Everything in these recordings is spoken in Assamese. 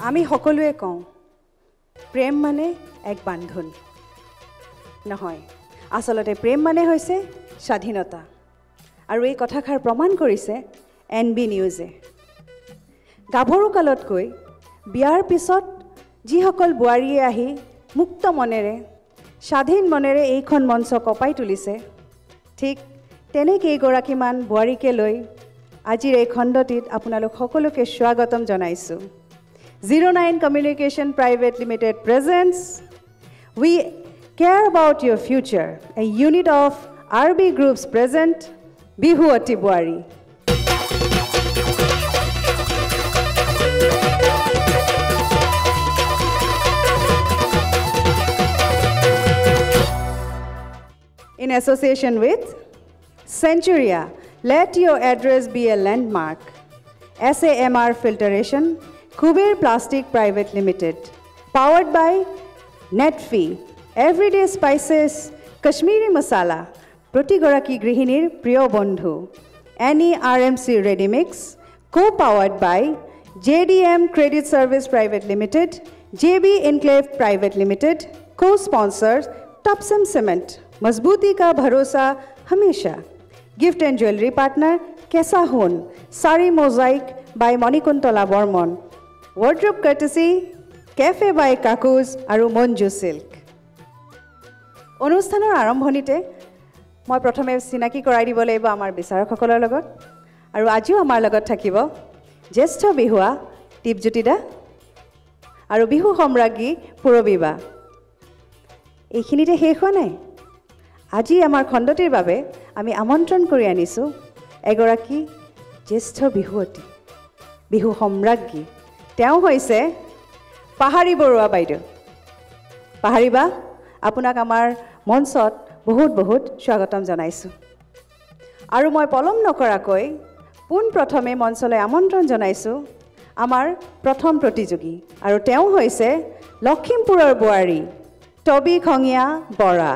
আমি সকলোৱে কওঁ প্ৰেম মানে এক বান্ধোন নহয় আসলতে প্ৰেম মানে হৈছে স্বাধীনতা আৰু এই কথাষাৰ প্ৰমাণ কৰিছে এনবি নিউজে গাভৰু কালতকৈ বিয়াৰ পিছত যিসকল বোৱাৰীয়ে আহি মুক্ত মনেৰে স্বাধীন মনেৰে এইখন মঞ্চ কপাই তুলিছে ঠিক তেনেকেইগৰাকীমান বোৱাৰীকে লৈ আজিৰ এই খণ্ডটিত আপোনালোক সকলোকে স্বাগতম জনাইছোঁ 09 Communication Private Limited presents We Care About Your Future, a unit of RB Group's present Bihuati Boari. In association with Centuria, let your address be a landmark. SAMR Filtration, Kuber Plastic Private Limited, powered by Netfee, Everyday Spices, Kashmiri Masala, Protigoraki Grihinir Priyo Bondhu, Annie RMC Ready Mix, co-powered by JDM Credit Service Private Limited, JB Enclave Private Limited, co-sponsors Topsam Cement, Mazbuti Ka Bharosa Hamesha, gift and jewelry partner Kesa Hun, Sari Mosaic by Monikuntola Bormon, wardrobe courtesy Cafe by Kakus আৰু মঞ্জু সিল্ক অনুষ্ঠানৰ আৰম্ভণিতে মই প্ৰথমে চিনাকি কৰাই দিব লাগিব আমাৰ বিচাৰকসকলৰ লগত আৰু আজিও আমাৰ লগত থাকিব জ্যেষ্ঠ বিহুৱা টিপজ্যোতিদা আৰু বিহু সম্ৰাজ্ঞী পুৰবিবা এইখিনিতে শেষ হোৱা নাই আজি আমাৰ খণ্ডটিৰ বাবে আমি আমন্ত্ৰণ কৰি আনিছোঁ এগৰাকী জ্যেষ্ঠ বিহুৱতী বিহু সম্ৰাজ্ঞী তেওঁ হৈছে পাহাৰী বৰুৱা বাইদেউ পাহাৰীবা আপোনাক আমাৰ মঞ্চত বহুত বহুত স্বাগতম জনাইছোঁ আৰু মই পলম নকৰাকৈ পোন প্ৰথমে মঞ্চলৈ আমন্ত্ৰণ জনাইছোঁ আমাৰ প্ৰথম প্ৰতিযোগী আৰু তেওঁ হৈছে লখিমপুৰৰ বোৱাৰী টবি খঙীয়া বৰা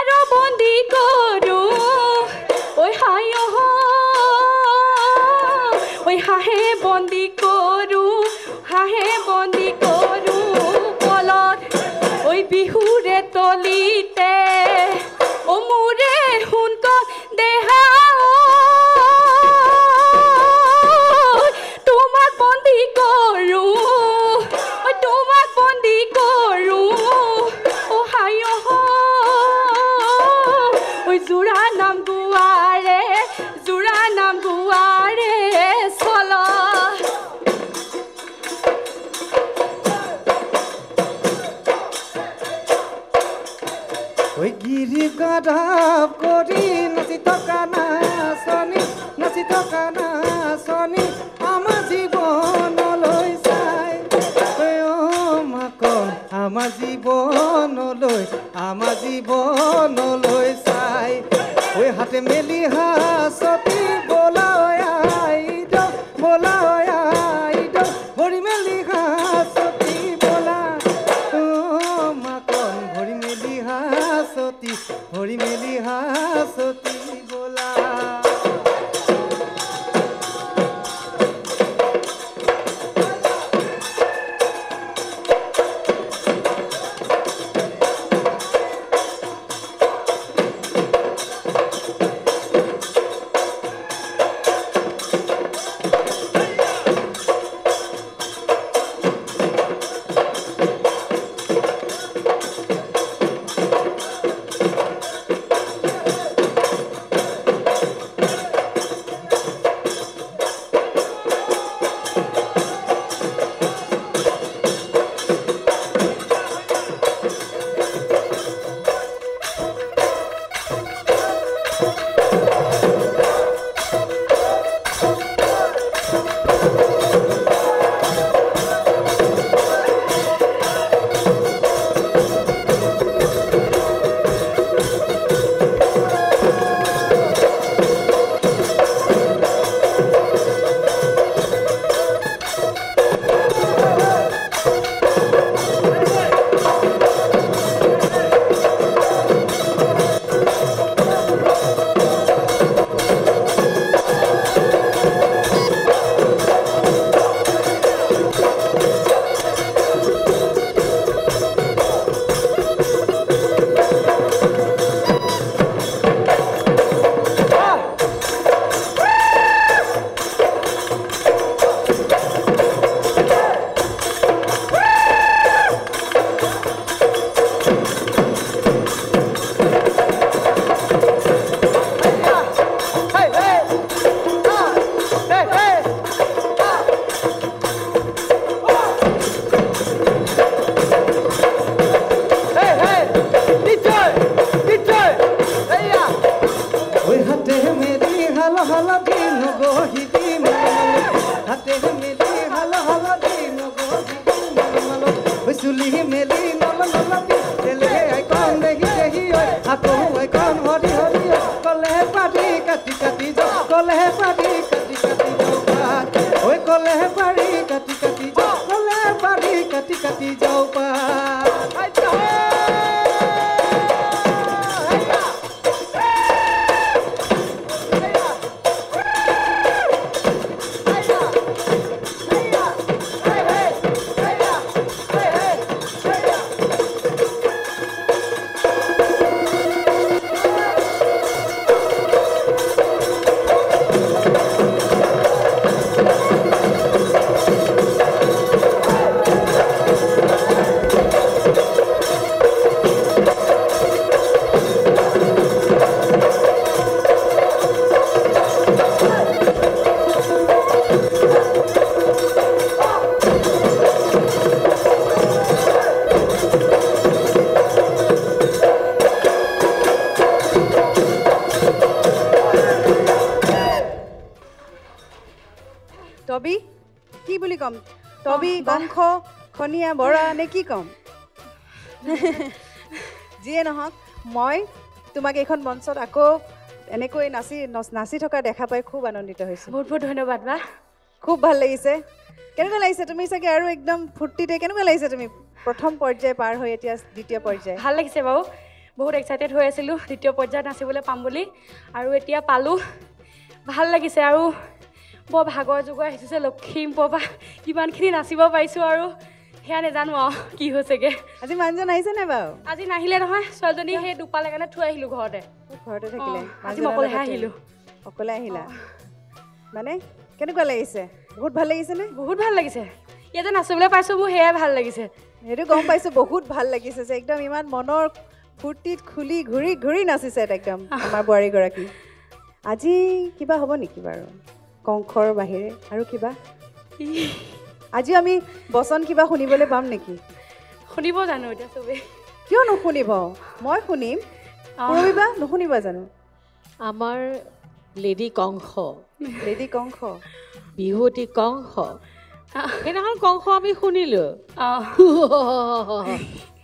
পাৰো গাধাপ কৰি নাচি থকা নাচনী আমাৰ জীৱনলৈ চাই মাকন আমাৰ জীৱনলৈ চাই ঐ হাতে মেলি হাঁচতি বোলাই আইদক ভৰি মেলি হাঁচতি বোলা মাকন ভৰি মেলি হাঁচতি বোলা টবি কি বুলি কম টবি বংশ খনিয়া বৰা নে কি কম যিয়ে নহওক মই তোমাক এইখন মঞ্চত আকৌ এনেকৈ নাচি থকা দেখা পাই খুব আনন্দিত হৈছোঁ বহুত বহুত ধন্যবাদ বা খুব ভাল লাগিছে কেনেকুৱা লাগিছে তুমি চাগে আৰু একদম ফূৰ্তিতে কেনেকুৱা লাগিছে তুমি প্ৰথম পৰ্যায় পাৰ হৈ এতিয়া দ্বিতীয় পৰ্যায় ভাল লাগিছে বাৰু বহুত এক্সাইটেড হৈ আছিলোঁ দ্বিতীয় পৰ্যায়ত নাচিবলৈ পাম বুলি আৰু এতিয়া পালোঁ ভাল লাগিছে আৰু বৰ ভাগৰ যুগৰ আহিছোঁ যে লখিমপুৰৰ পৰা কিমানখিনি নাচিব পাৰিছোঁ আৰু সেয়া নাজানো আৰু কি হৈছেগৈ আজি মানুহজন আহিছে নাই বাৰু আজি নাহিলে নহয় ছোৱালীজনী সেই দুপালে কাৰণে থৈ আহিলোঁ ঘৰতে থাকিলে আজি অকলেহে আহিলোঁ অকলে আহিলা মানে কেনেকুৱা লাগিছে বহুত ভাল লাগিছেনে বহুত ভাল লাগিছে ইয়াতে নাচিবলৈ পাইছোঁ মোৰ সেয়াই ভাল লাগিছে সেইটো গম পাইছোঁ বহুত ভাল লাগিছে যে একদম ইমান মনৰ ফূৰ্তিত খুলি ঘূৰি ঘূৰি নাচিছে একদম আমাৰ বোৱাৰীগৰাকী আজি কিবা হ'ব নেকি বাৰু কংখৰ বাহিৰে আৰু কিবা আজি আমি বচন কিবা শুনিবলৈ পাম নেকি শুনিব জানো এতিয়া চবেই কিয় নুশুনিব মই শুনিম পূৰবীবা নুশুনিবা জানো আমাৰ লেডি কংস লেডি কংস বিহুৱতী কংস সেইদিনাখন কংস আমি শুনিলো অঁ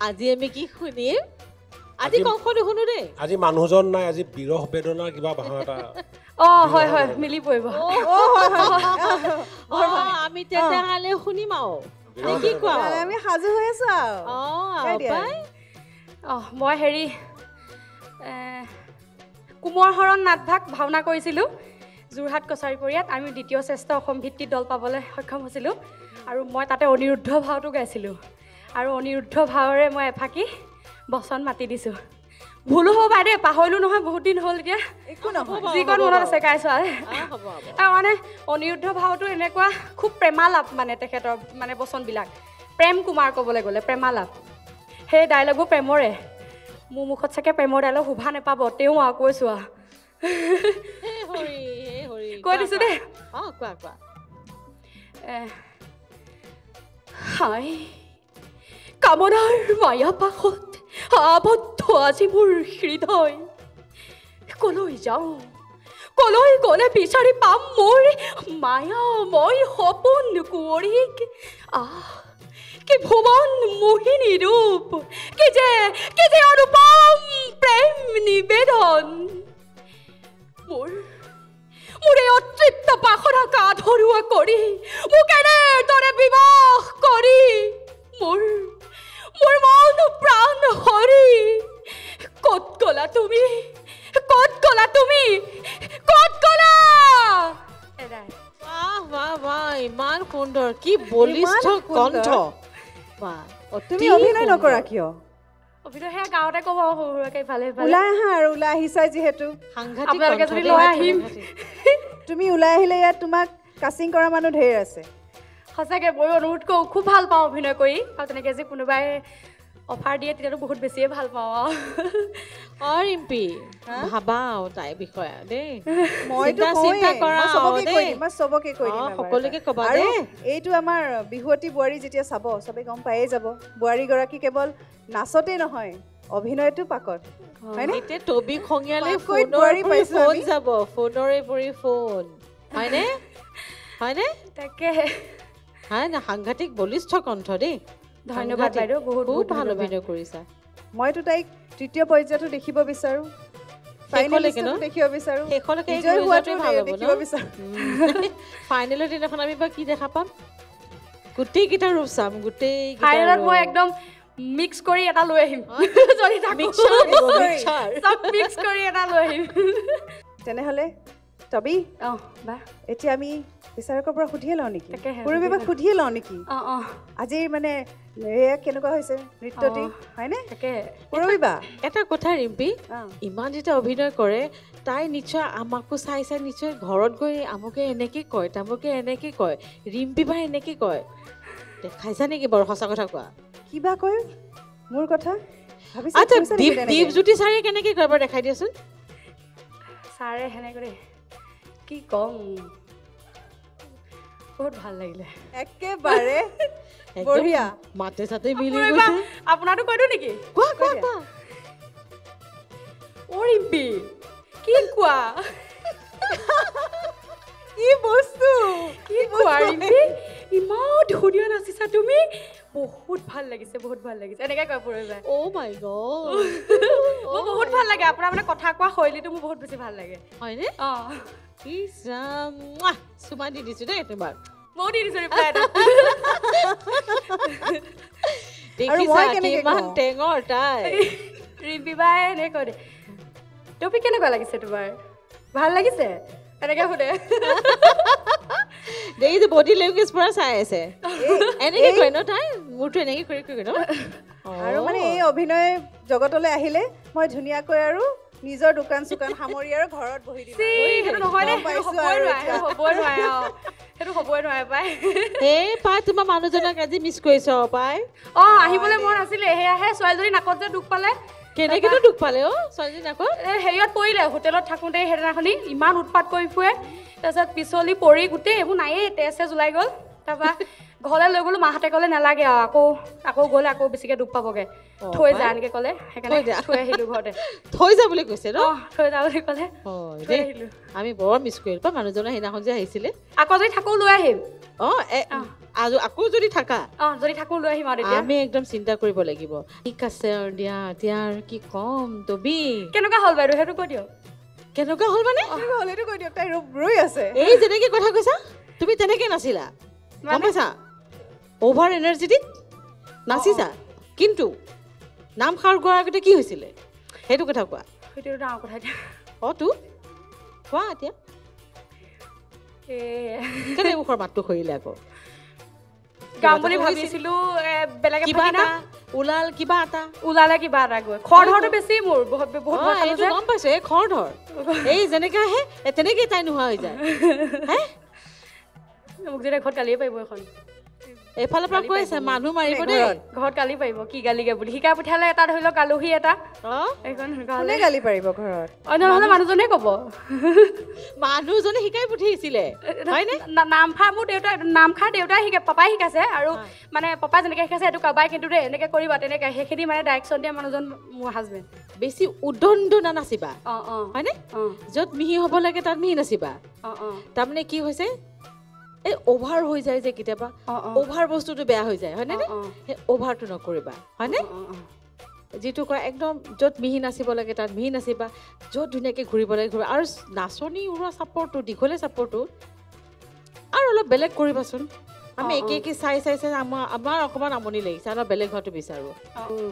আজি আমি কি শুনিম আজি কংস নুশুনো দেই আজি মানুহজন নাই আজি বিৰহ বেদনাৰ কিবা ভাষা এটা অঁ হয় হয় মিলি পৰিব আমি তেতিয়াহ'লে শুনিম আৰু বিৰহ কি কোৱা তেতিয়াহ'লে আমি সাজু হৈ আছো আৰু অঁ দিয়া। পাই অঁ মই হেৰি কোমৰ হৰণ নাটভাগ ভাওনা কৰিছিলোঁ যোৰহাট কছাৰীপৰীয়াত আমি দ্বিতীয় শ্ৰেষ্ঠ অসম ভিত্তিক দল পাবলৈ সক্ষম হৈছিলোঁ আৰু মই তাতে অনিৰুদ্ধ ভাওটো গাইছিলোঁ আৰু অনিৰুদ্ধ ভাৱেৰে মই এফাকি বচন মাতি দিছোঁ ভুলো হ'ব পাৰে দেই পাহৰিলোঁ নহয় বহুত দিন হ'ল এতিয়া একো নহয় যিকণ মনত আছে গাইছোঁ আৰু হ'ব হ'ব আৰু মানে অনিৰুদ্ধ ভাওটো এনেকুৱা খুব প্ৰেমালাপ মানে তেখেতৰ মানে বচনবিলাক প্ৰেম কুমাৰ ক'বলৈ গ'লে প্ৰেমালাপ সেই ডাইলগো প্ৰেমৰে মোৰ মুখত চাগে প্ৰেমৰ ডাইলগ শোভা নাপাব তেওঁ আৰু কৈছোঁ আৰু হে হৰি কৈ দিছোঁ দেই অঁ কোৱা কোৱা হাই কামনাৰ মায়া পাশত আবদ্ধ আজি মোৰ হৃদয় কলৈ যাওঁ কলৈ গ'লে বিচাৰি পাম মোৰ মায়াময় সপোন কুঁৱৰীক কি ভুৱন মোহিনী ৰূপ কি যে অনুপম প্ৰেম নিবেদন মোৰ এই অতৃপ্ত পাখৰা কাধৰুৱা কৰি মোক এনেদৰে বিবাহ কৰি মোৰ মন প্ৰাণ হৰি ক'ত গ'লা তুমি ক'ত গ'লা বাহ ইমান সুন্দৰ কি বলিষ্ঠ সুন্দৰ। কণ্ঠ বাহ তুমি অভিনয় নকৰা কিয় অভিনয় সেয়া গাঁৱতে ক'ব সৰু সুৰাকৈ ইফালে সিফালে ওলাই আহা আৰু ওলাই আহিছাই যিহেতু সাংঘাতিক আপোনালোকে কণ্ঠ যদি দেই, লৈ আহিম সাংঘাতিক। তুমি ওলাই আহিলে ইয়াত তোমাক কাষ্টিং কৰা মানুহ ঢেৰ আছে সঁচাকৈ মই অনুৰোধ কৰোঁ খুব ভাল পাওঁ অভিনয় কৰি আৰু তেনেকৈ যে কোনোবাই অফাৰ দিয়ে তেতিয়াতো বহুত বেছিয়ে ভাল পাওঁ আৰু অঁ ৰিম্পী ভাবা আৰু তাইৰ বিষয়ে দেই মইতো চিন্তা কওঁৱেই, কৰা মই চবকে দেই। কৈ দিম, মই চবকে কৈ দিম অঁ, এবাৰ সকলোকে এটা। ক'বা আৰু দেই। এইটো আমাৰ বিহুৱতী বোৱাৰী যেতিয়া চাব চবে গম পায়েই যাব বোৱাৰীগৰাকী কেৱল নাচতেই নহয় অভিনয়তো পাকত হয়নে এতিয়া টবি খঙিয়ালে পাকৈত ফোনৰ বোৱাৰী পৰি পাইছো ফোন আমি। যাব ফোনৰে পৰি ফোন হয়নে হয়নে তাকে হয় না সাংঘাতিক বলিষ্ঠ কণ্ঠ দেই ধন্যবাদ সাংঘাতিক। বাইদেউ, বহুত খুব বহুত ভাল ধন্যবাদ। অভিনয় কৰিছা মইতো তাইক তৃতীয় পৰ্যায়তো দেখিব বিচাৰোঁ শেষলৈকে ন? ফাইনেলিষ্টতো দেখিব বিচাৰোঁ শেষলৈকে এই বিজয় হোৱাটো পৰ্যায়টোৱে ভাল হ'ব দেখিব ন? বিচাৰোঁ ফাইনেলৰ দিনাখন আমি বা কি দেখা পাম গোটেইকেইটা ৰূপ চাম ফাইনেলত মই গোটেই একদম মিক্স কৰি এটা লৈ আহিম যদি থাকোঁ মিক্সাৰ চব মিক্স কৰি এটা লৈ আহিম তেনেহ'লে টবি অঁ বা এতিয়া আমি বিচাৰকৰ পৰা সুধিয়ে লওঁ নেকি তাকেহে, পূৰবীবাক সুধিয়ে লওঁ নেকি অঁ অঁ আজিৰ মানে এয়া কেনেকুৱা হৈছে নৃত্যটি হয়নে তাকে পূৰবীবা এটা কথা ৰিম্পী অঁ ইমান যেতিয়া অভিনয় কৰে তাই নিশ্চয় আমাকো চাই চাই নিশ্চয় ঘৰত গৈ আমুকে এনেকৈ কয় তামুকে এনেকৈ কয় ৰিম্পী বা এনেকৈ কয় দেখাইছা নেকি বাৰু সঁচা কথা কোৱা কিবা কয় মোৰ কথা ভাবিছা আচ্ছা কৈছা নেকি তেনেকে? দীপজ্যোতি ছাৰে কেনেকৈ কয় বাৰু দেখাই দিয়াচোন ছাৰে সেনেকৈ কি ক'ম বহুত ভাল লাগিলে একেবাৰে একদম বঢ়িয়া মাতে চাতে মিলি পূৰবীবা, গৈছে আপোনাৰতো কৈ দিওঁ নেকি কোৱা কোৱা কৈ দিয়া। কোৱা অ' ৰিম্পী কি কোৱা কি বস্তু কি কোৱা ৰিম্পী ইমান ধুনীয়া নাচিছা তুমি বহুত ভাল লাগিছে এনেকৈ কয় পূৰবীবাই অ' মাই গড মোৰ বহুত ভাল লাগে আপোনাৰ মানে কথা কোৱা শৈলীটো মোৰ বহুত বেছি ভাল লাগে হয়নে অঁ ইছ ৰাম চুমা দি দিছোঁ দেই তোমাক বহুত দি দিছোঁ ৰিপ্লাই এটা দেখিছা মই কেনেকে কিমান কওঁ? টেঙৰ তাই ৰিম্পী বাই এনেকৈ কয় দে টপিক কেনেকুৱা লাগিছে তোমাৰ ভাল লাগিছে এনেকৈ সোধে দেখিছোঁ বডি লেংগুৱেজ পুৰা চাই আছে এনেকৈ কয় ন তাই মোৰতো এনেকৈ কৰি কয় ন আৰু মানে এই অভিনয় জগতলৈ আহিলে মই ধুনীয়াকৈ আৰু নিজৰ দোকান চোকান সামৰি আৰু ঘৰত বহি দিম চি, সেইটো নহয় দে গম সেইটো পাইছো হ'বই আৰু নোৱাৰে এতিয়া। সেইটো হ'বই নোৱাৰে অঁ সেইটো হ'বই নোৱাৰে পাই এই পাই তোমাৰ মানুহজনক আজি মিছ কৰিছ পাই অঁ আহিবলৈ মন আছিলে সেয়াহে ছোৱালীজনী নাকত যে দুখ পালে কেনেকেতো দুখ পালে অ' ছোৱালীজনী আকৌ হেৰিয়ত পৰিলে হোটেলত থাকোঁতে সেইদিনাখনি ইমান উৎপাত কৰি ফুৰে তাৰপিছত পিছলি পৰি গোটেই এইবোৰ নায়েই তেজ চেজ ওলাই গ'ল তাৰপৰা ঘৰলৈ লৈ গ'লো মাহঁতে ক'লে নালাগে আৰু আকৌ গ'লে আকৌ বেছিকৈ দুখ পাবগৈ থৈ যা এনেকৈ ক'লে সেইকাৰণে থৈ আহিলোঁ ঘৰতে থৈ যা বুলি কৈছে ন থৈ যা বুলি ক'লে হয় থৈ দেই আহিলোঁ আমি বৰ মিছ কৰিলোঁ পাই মানুহজনে সেইদিনাখন যে আহিছিলে আকৌ যদি থাকোঁ লৈ আহিম আকৌ যদি থাকা যদি থাকোঁ লৈ আহিম আৰু তেতিয়া আমি একদম চিন্তা কৰিব লাগিব ঠিক আছে আৰু দিয়া এতিয়া আৰু কি ক'ম তবি কেনেকুৱা হ'ল বাইদেউ সেইটো কৈ দিয়ক কেনেকুৱা হ'ল মানে হ'লেতো কৈ দিয়ক তাই ৰৈ আছে এই যেনেকৈ কথা কৈছা তুমি তেনেকৈ নাছিলা গম পাইছা অভাৰ এনাৰ্জেটিক নাচিছা কিন্তু নামষাৰ গোৱাৰ আগতে কি হৈছিলে সেইটো কথা কোৱা সেইটো ডাঙৰ কথা এতিয়া তো কোৱা এতিয়া কেনে মুখৰ মাতটো খৰিলে আকৌ গাম বুলি ভাবিছিলোঁ বেলেগে কিবা এটা ওলাল কিবা এটা ওলালে কিবা এটা গৈ খৰ ধৰটো বেছি মোৰ বহুত এইটো গম পাইছো এই খৰ ধৰ এই যেনেকৈ আহে তেনেকেই তাই নোহোৱা হৈ যায় মোক যেতিয়া ঘৰত গালিয়ে পাৰিব এখন এইফালৰ পৰা কৈ আছে মানুহ মাৰিব দেই ঘৰত গালি পাৰিব কি গালিগে বুলি শিকাই পঠিয়ালে এটা ধৰি লওক আলহী এটা এইখন কোনে গালি পাৰিব ঘৰত অন্য নহ'লে মানুহজনে ক'ব মানুহজনে শিকাই পঠিয়াইছিলে হয়নে নামষাৰ মোৰ নামষাৰ দেউতাই পাপাই শিকাইছে আৰু মানে পাপাই যেনেকৈ শিকাইছে এইটো কাবাই কিন্তু দেই এনেকৈ কৰিবা তেনেকৈ সেইখিনি মানে ডাইৰেকশ্যন দিয়া মানুহজন মোৰ হাজবেণ্ড বেছি উদণ্ড নানাচিবা হয়নে য'ত মিহি হ'ব লাগে তাত মিহি নাচিবা তাৰমানে কি হৈছে এই অভাৰ হৈ যায় যে কেতিয়াবা অভাৰ বস্তুটো বেয়া হৈ যায় হয়নে সেই অভাৰটো নকৰিবা হয়নে যিটো কয় একদম য'ত মিহি নাচিব লাগে তাত মিহি নাচিবা য'ত ধুনীয়াকৈ ঘূৰিব লাগে ঘূৰিবা আৰু নাচনি উৰোৱা চাপৰটো দীঘলে চাপৰটো আৰু অলপ বেলেগ কৰিবাচোন আমি একে চাই আমাৰ অকণমান আমনি লাগিছে অলপ বেলেগ হোৱাটো বিচাৰোঁ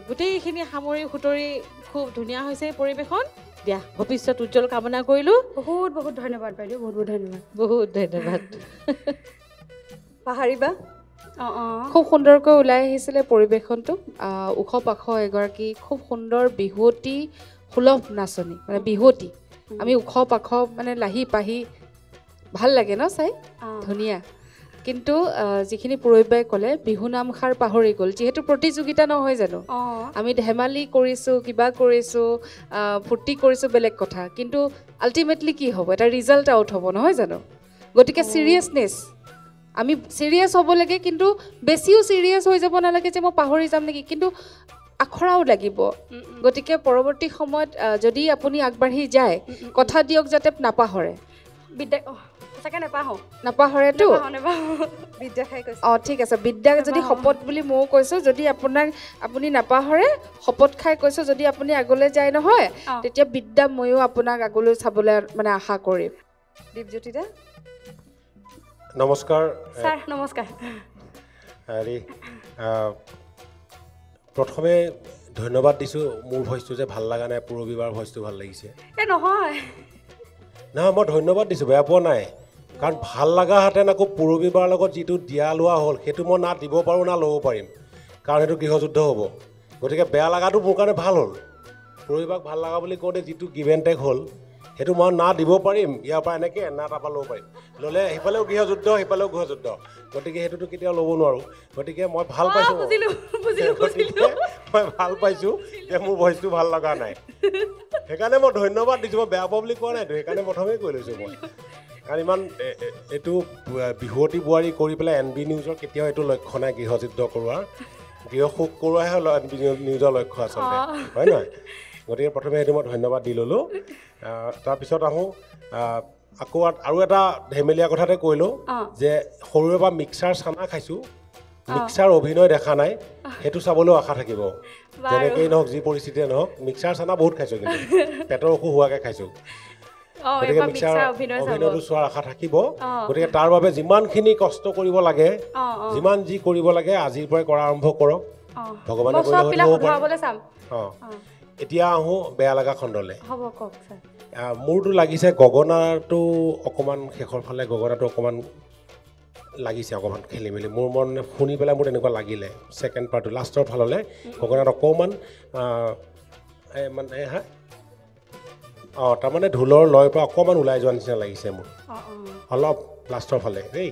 গোটেইখিনি সামৰি সুতৰি খুব ধুনীয়া হৈছে পৰিৱেশন দিয়া ভৱিষ্যত উজ্জ্বল কামনা কৰিলোঁ বহুত ধন্যবাদ বাইদেউ বহুত ধন্যবাদ পাহৰিবা খুব সুন্দৰকৈ ওলাই আহিছিলে পৰিৱেশনটো ওখ পাখ এগৰাকী খুব সুন্দৰ বিহুৱতী সুলভ নাচনী মানে বিহুৱতী আমি ওখ পাখ মানে লাহি পাহি ভাল লাগে ন চাই ধুনীয়া কিন্তু যিখিনি পুৰোহিতবাই ক'লে বিহু নামষাৰ পাহৰি গ'ল যিহেতু প্ৰতিযোগিতা নহয় জানো আমি ধেমালি কৰিছোঁ কিবা কৰিছোঁ ফূৰ্তি কৰিছোঁ বেলেগ কথা কিন্তু আল্টিমেটলি কি হ'ব এটা ৰিজাল্ট আউট হ'ব নহয় জানো গতিকে ছিৰিয়াছনেছ আমি ছিৰিয়াছ হ'ব লাগে কিন্তু বেছিও ছিৰিয়াছ হৈ যাব নালাগে যে মই পাহৰি যাম নেকি কিন্তু আখৰাও লাগিব গতিকে পৰৱৰ্তী সময়ত যদি আপুনি আগবাঢ়ি যায় কথা দিয়ক যাতে নাপাহৰে নাপাহৰেতো বিদ্যা খাই কৈছে ঠিক আছে বিদ্যা যদি শপত বুলি ময়ো কৈছোঁ যদি আপুনি নাপাহৰে শপত খাই কৈছোঁ যদি আপুনি আগলৈ যায় নহয় তেতিয়া বিদ্যা ময়ো আপোনাক আগলৈ চাবলৈ মানে আশা কৰিম দীপজ্যোতি দা নমস্কাৰ ছাৰ নমস্কাৰ হেৰি প্ৰথমে ধন্যবাদ দিছোঁ মোৰ ভইচটো যে ভাল লগা নাই পূৰবীবাৰ ভইচটো ভাল লাগিছে নহয় মই ধন্যবাদ দিছোঁ বেয়া পোৱা নাই কাৰণ ভাল লগাহেঁতেন আকৌ পূৰবীবাৰ লগত যিটো দিয়া লোৱা হ'ল সেইটো মই না দিব পাৰোঁ না ল'ব পাৰিম কাৰণ সেইটো গৃহযুদ্ধ হ'ব গতিকে বেয়া লগাটো মোৰ কাৰণে ভাল হ'ল পূৰবীবাক ভাল লগা বুলি কওঁতে যিটো গিভ এণ্ড টেক হ'ল সেইটো মই না দিব পাৰিম ইয়াৰ পৰা এনেকৈ না তাৰপৰা ল'ব পাৰিম ল'লে সিফালেও গৃহযুদ্ধ সিফালেও গৃহযুদ্ধ গতিকে সেইটোতো কেতিয়াও ল'ব নোৱাৰোঁ গতিকে মই ভাল পাইছোঁ গতিকে মই ভাল পাইছোঁ যে মোৰ ভইচটো ভাল লগা নাই সেইকাৰণে মই ধন্যবাদ দিছোঁ মই বেয়া পোৱা বুলি কোৱা নাইতো সেইকাৰণে প্ৰথমেই কৈ লৈছোঁ মই কাৰণ ইমান এইটো বিহুৱতী বোৱাৰী কৰি পেলাই NB নিউজৰ কেতিয়াও এইটো লক্ষ্য নাই গৃহযুদ্ধ কৰোৱাৰ গৃহসুখ কৰোৱাহে NB নিউজৰ লক্ষ্য আচলতে হয় নহয় গতিকে প্ৰথমে সেইটো মই ধন্যবাদ দি ল'লোঁ তাৰপিছত আহোঁ আকৌ আৰু এটা ধেমেলীয়া কথাতে কৈ লওঁ যে সৰুৰে পৰা মিক্সাৰ চানা খাইছোঁ মিক্সাৰ অভিনয় দেখা নাই সেইটো চাবলৈও আশা থাকিব যেনেকেই নহওক যি পৰিস্থিতিয়ে নহওক মিক্সাৰ চানা বহুত খাইছোঁ কিন্তু পেটৰ অসুখ হোৱাকৈ খাইছোঁ গতিকে মিক্সাৰ অভিনয়টো চোৱাৰ আশা থাকিব গতিকে তাৰ বাবে যিমানখিনি কষ্ট কৰিব লাগে যিমান যি কৰিব লাগে আজিৰ পৰাই কৰা আৰম্ভ কৰক ভগৱানে কৰিলে হ'ব পাৰে এতিয়া আহোঁ বেয়া লগা খণ্ডলৈ মোৰতো লাগিছে গগনাটো অকণমান শেষৰ ফালে গগনাটো অকণমান লাগিছে অকণমান খেলি মেলি মোৰ মন শুনি পেলাই মোৰ তেনেকুৱা লাগিলে ছেকেণ্ড পাৰ্টটো লাষ্টৰ ফাললৈ গগনাত অকণমান মানে তাৰমানে ঢোলৰ লয়ৰ পৰা অকণমান ওলাই যোৱা নিচিনা লাগিছে মোৰ অলপ লাষ্টৰ ফালে দেই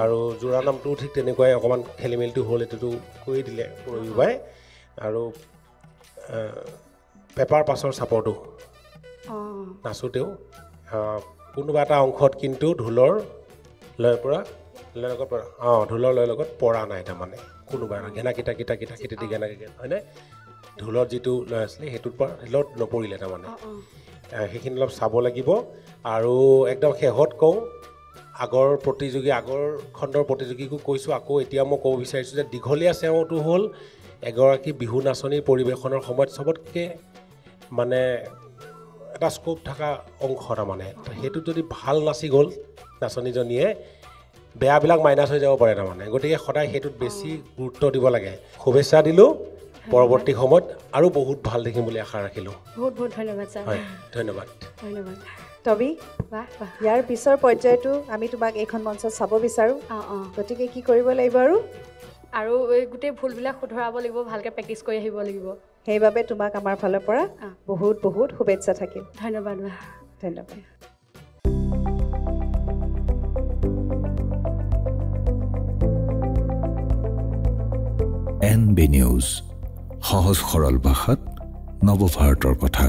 আৰু যোৰা নামটোও ঠিক তেনেকুৱাই অকণমান খেলি মেলিটো হ'ল এইটোতো কৰি দিলে পূৰবীবাই আৰু পেপাৰ পাছৰ চাপৰটো নাচোঁতেও কোনোবা এটা অংশত কিন্তু ঢোলৰ লয়ৰ পৰা লগত ঢোলৰ লয়ৰ লগত পৰা নাই তাৰমানে কোনোবাই ঘেনা কিটা দি ঘেনা হয়নে ঢোলৰ যিটো লয় আছিলে সেইটোৰ পৰা লগত নপৰিলে তাৰমানে সেইখিনি অলপ চাব লাগিব আৰু একদম শেহত কওঁ আগৰ খণ্ডৰ প্ৰতিযোগীকো কৈছোঁ আকৌ এতিয়া মই ক'ব বিচাৰিছোঁ যে দীঘলীয়া চেওঁটো হ'ল এগৰাকী বিহু নাচনীৰ পৰিৱেশনৰ সময়ত চবতকৈ মানে এটা স্কোপ থকা অংশ তাৰমানে সেইটো যদি ভাল নাচি গ'ল নাচনীজনীয়ে বেয়াবিলাক মাইনাছ হৈ যাব পাৰে তাৰমানে গতিকে সদায় সেইটোত বেছি গুৰুত্ব দিব লাগে শুভেচ্ছা দিলোঁ পৰৱৰ্তী সময়ত আৰু বহুত ভাল দেখিম বুলি আশা ৰাখিলোঁ বহুত বহুত ধন্যবাদ ছাৰ হয় ধন্যবাদ টবি ইয়াৰ পিছৰ পৰ্যায়টো আমি তোমাক এইখন মঞ্চত চাব বিচাৰোঁ গতিকে কি কৰিব লাগিব আৰু এই গোটেই ভুলবিলাক শুধৰাব লাগিব ভালকৈ প্ৰেক্টিচ কৰি আহিব লাগিব সেইবাবে তোমাক আমাৰ ফালৰ পৰা বহুত বহুত শুভেচ্ছা থাকিল ধন্যবাদ ধন্যবাদ NB নিউজ সহজ সৰল ভাষাত নৱভাৰতৰ কথা